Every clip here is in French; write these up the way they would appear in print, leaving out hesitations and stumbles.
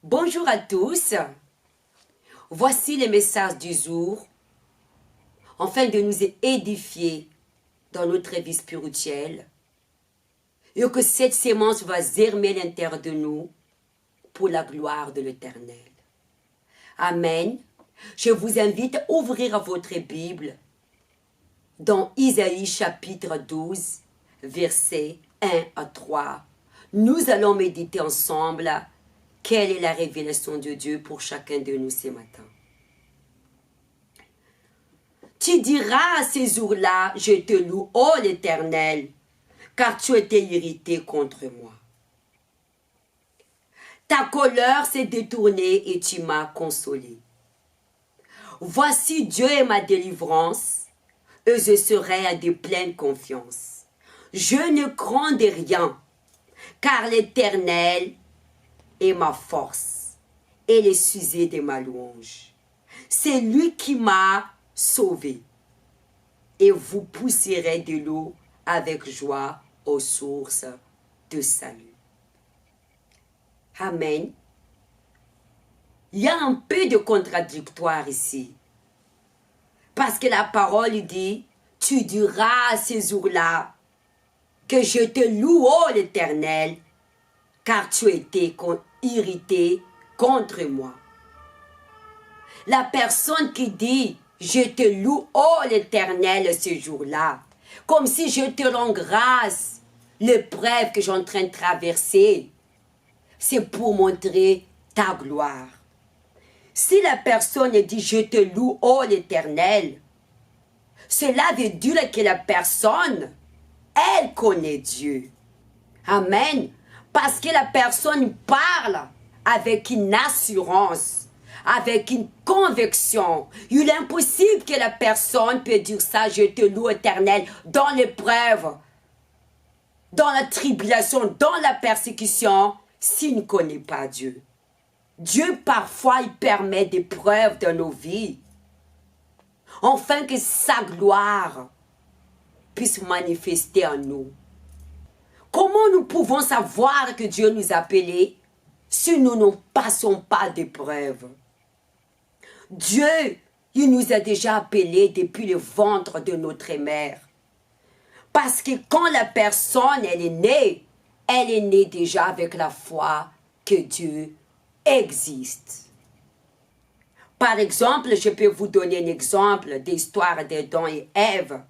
Bonjour à tous. Voici les messages du jour, afin de nous édifier dans notre vie spirituelle et que cette sémence va germer à l'intérieur de nous pour la gloire de l'Éternel. Amen. Je vous invite à ouvrir votre Bible dans Isaïe chapitre 12, versets 1 à 3. Nous allons méditer ensemble quelle est la révélation de Dieu pour chacun de nous ce matin. Tu diras à ces jours-là, je te loue, ô l'Éternel, car tu étais irrité contre moi. Ta colère s'est détournée et tu m'as consolé. Voici Dieu est ma délivrance, et je serai de pleine confiance. Je ne crains de rien, car l'Éternel est ma force et le sujet de ma louange. C'est lui qui m'a sauvé. Et vous pousserez de l'eau avec joie aux sources de salut. Amen. Il y a un peu de contradictoire ici. Parce que la parole dit, tu diras à ces jours-là que je te loue, ô l'Éternel, car tu étais irrité contre moi. La personne qui dit, je te loue, ô l'Éternel, ce jour-là, comme si je te rends grâce, l'épreuve que j'ai en train de traverser, c'est pour montrer ta gloire. Si la personne dit, je te loue, ô l'Éternel, cela veut dire que la personne, elle connaît Dieu. Amen. Parce que la personne parle avec une assurance, avec une conviction. Il est impossible que la personne puisse dire ça, je te loue éternel, dans l'épreuve, dans la tribulation, dans la persécution, s'il ne connaît pas Dieu. Dieu, parfois, il permet des preuves dans nos vies, afin que sa gloire puisse manifester en nous. Comment nous pouvons savoir que Dieu nous a appelés si nous ne passons pas d'épreuves? Dieu, il nous a déjà appelés depuis le ventre de notre mère. Parce que quand la personne, elle est née déjà avec la foi que Dieu existe. Par exemple, je peux vous donner un exemple d'histoire d'Adam et Ève.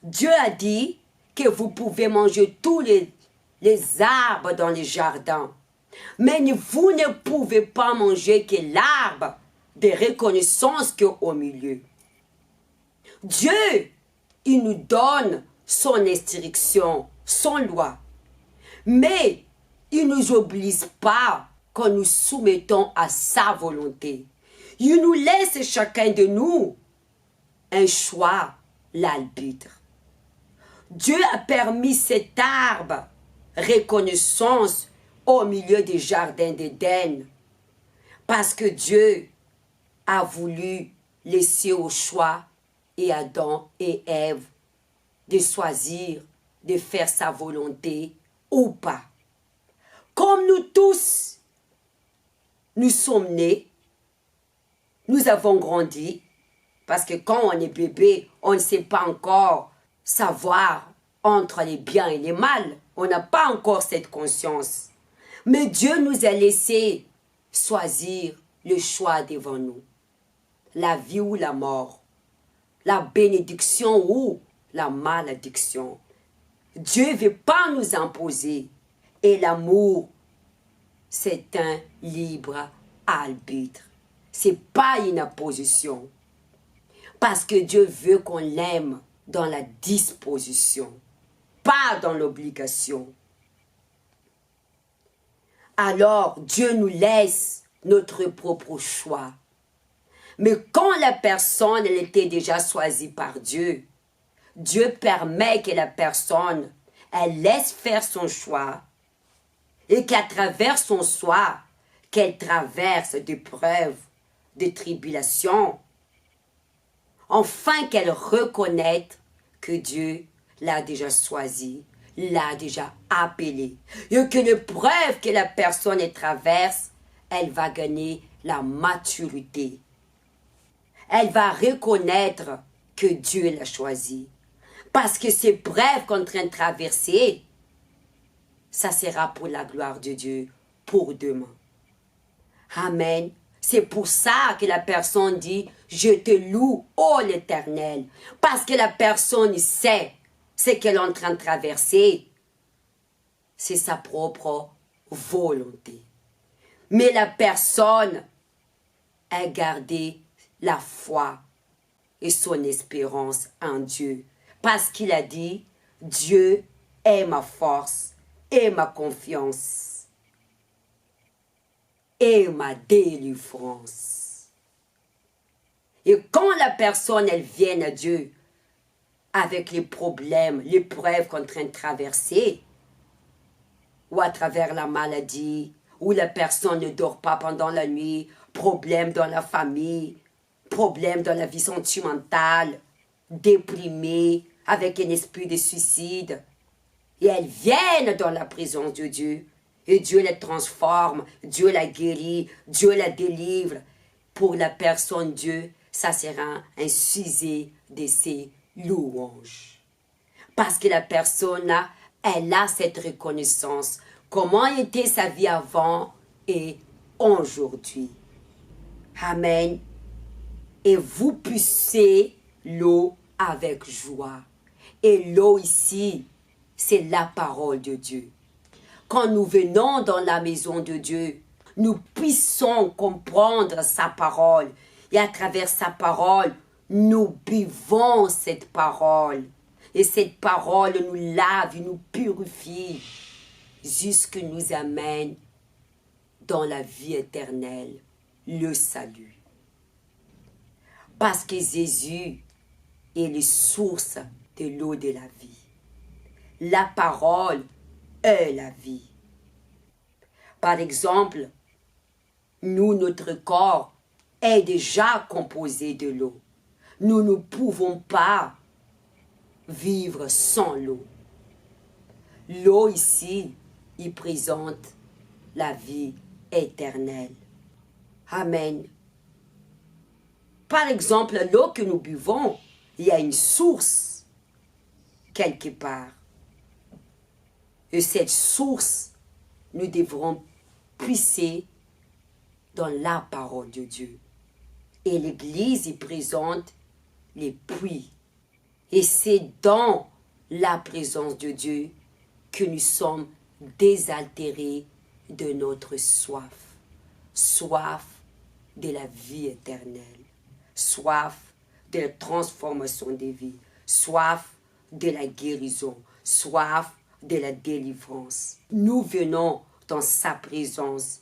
Dieu a dit que vous pouvez manger tous les arbres dans les jardins. Mais vous ne pouvez pas manger que l'arbre de reconnaissance qui est au milieu. Dieu, il nous donne son instruction, son loi. Mais il ne nous oblige pas quand nous soumettons à sa volonté. Il nous laisse chacun de nous un choix, l'arbitre. Dieu a permis cet arbre, reconnaissance, au milieu des jardins d'Éden. Parce que Dieu a voulu laisser au choix et Adam et Ève de choisir, de faire sa volonté ou pas. Comme nous tous, nous sommes nés, nous avons grandi, parce que quand on est bébé, on ne sait pas encore savoir entre les biens et les mal. On n'a pas encore cette conscience. Mais Dieu nous a laissé choisir le choix devant nous. La vie ou la mort. La bénédiction ou la malédiction. Dieu ne veut pas nous imposer. Et l'amour, c'est un libre arbitre. Ce n'est pas une imposition. Parce que Dieu veut qu'on l'aime dans la disposition, pas dans l'obligation. Alors, Dieu nous laisse notre propre choix. Mais quand la personne elle était déjà choisie par Dieu, Dieu permet que la personne elle laisse faire son choix et qu'à travers son choix, qu'elle traverse des preuves, des tribulations, afin qu'elle reconnaisse que Dieu l'a déjà choisi, l'a déjà appelé. Et que l'épreuve que la personne traverse, elle va gagner la maturité. Elle va reconnaître que Dieu l'a choisie. Parce que ces brèves qu'on est en train de traverser, ça sera pour la gloire de Dieu, pour demain. Amen. C'est pour ça que la personne dit, je te loue, ô l'Éternel. Parce que la personne sait ce qu'elle est en train de traverser. C'est sa propre volonté. Mais la personne a gardé la foi et son espérance en Dieu. Parce qu'il a dit, Dieu est ma force et ma confiance et ma délivrance. Et quand la personne, elle vient à Dieu avec les problèmes, les preuves qu'on est en train de traverser, ou à travers la maladie, où la personne ne dort pas pendant la nuit, problème dans la famille, problème dans la vie sentimentale, déprimée, avec un esprit de suicide. Et elles viennent dans la présence de Dieu. Et Dieu les transforme, Dieu la guérit, Dieu la délivre. Pour la personne, Dieu, ça sera un sujet de ses louanges. Parce que la personne, elle a cette reconnaissance. Comment était sa vie avant et aujourd'hui. Amen. Et vous puissiez l'eau avec joie. Et l'eau ici, c'est la parole de Dieu. Quand nous venons dans la maison de Dieu, nous puissions comprendre sa parole. Et à travers sa parole, nous buvons cette parole. Et cette parole nous lave, nous purifie, jusque nous amène dans la vie éternelle, le salut. Parce que Jésus est la source de l'eau de la vie. La parole est la vie. Par exemple, nous, notre corps est déjà composé de l'eau. Nous ne pouvons pas vivre sans l'eau. L'eau ici, il présente la vie éternelle. Amen. Par exemple, l'eau que nous buvons, il y a une source quelque part. Et cette source, nous devrons puiser dans la parole de Dieu. Et l'Église y présente les puits. Et c'est dans la présence de Dieu que nous sommes désaltérés de notre soif. Soif de la vie éternelle. Soif de la transformation des vies. Soif de la guérison. Soif de la délivrance. Nous venons dans sa présence,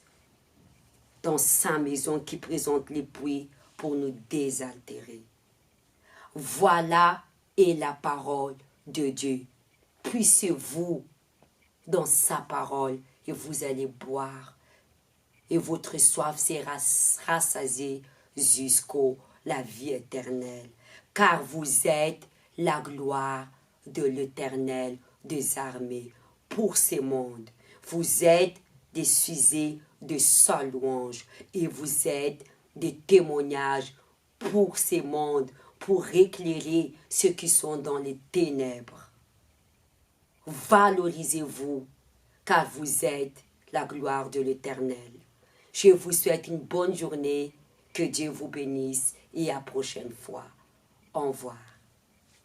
dans sa maison qui présente les puits pour nous désaltérer. Voilà est la parole de Dieu. Puissiez-vous dans sa parole et vous allez boire. Et votre soif sera rassasiée jusqu'à la vie éternelle. Car vous êtes la gloire de l'Éternel des armées pour ce monde. Vous êtes des sujets de sa louange et vous êtes des témoignages pour ce monde, pour éclairer ceux qui sont dans les ténèbres. Valorisez-vous, car vous êtes la gloire de l'Éternel. Je vous souhaite une bonne journée, que Dieu vous bénisse et à la prochaine fois. Au revoir.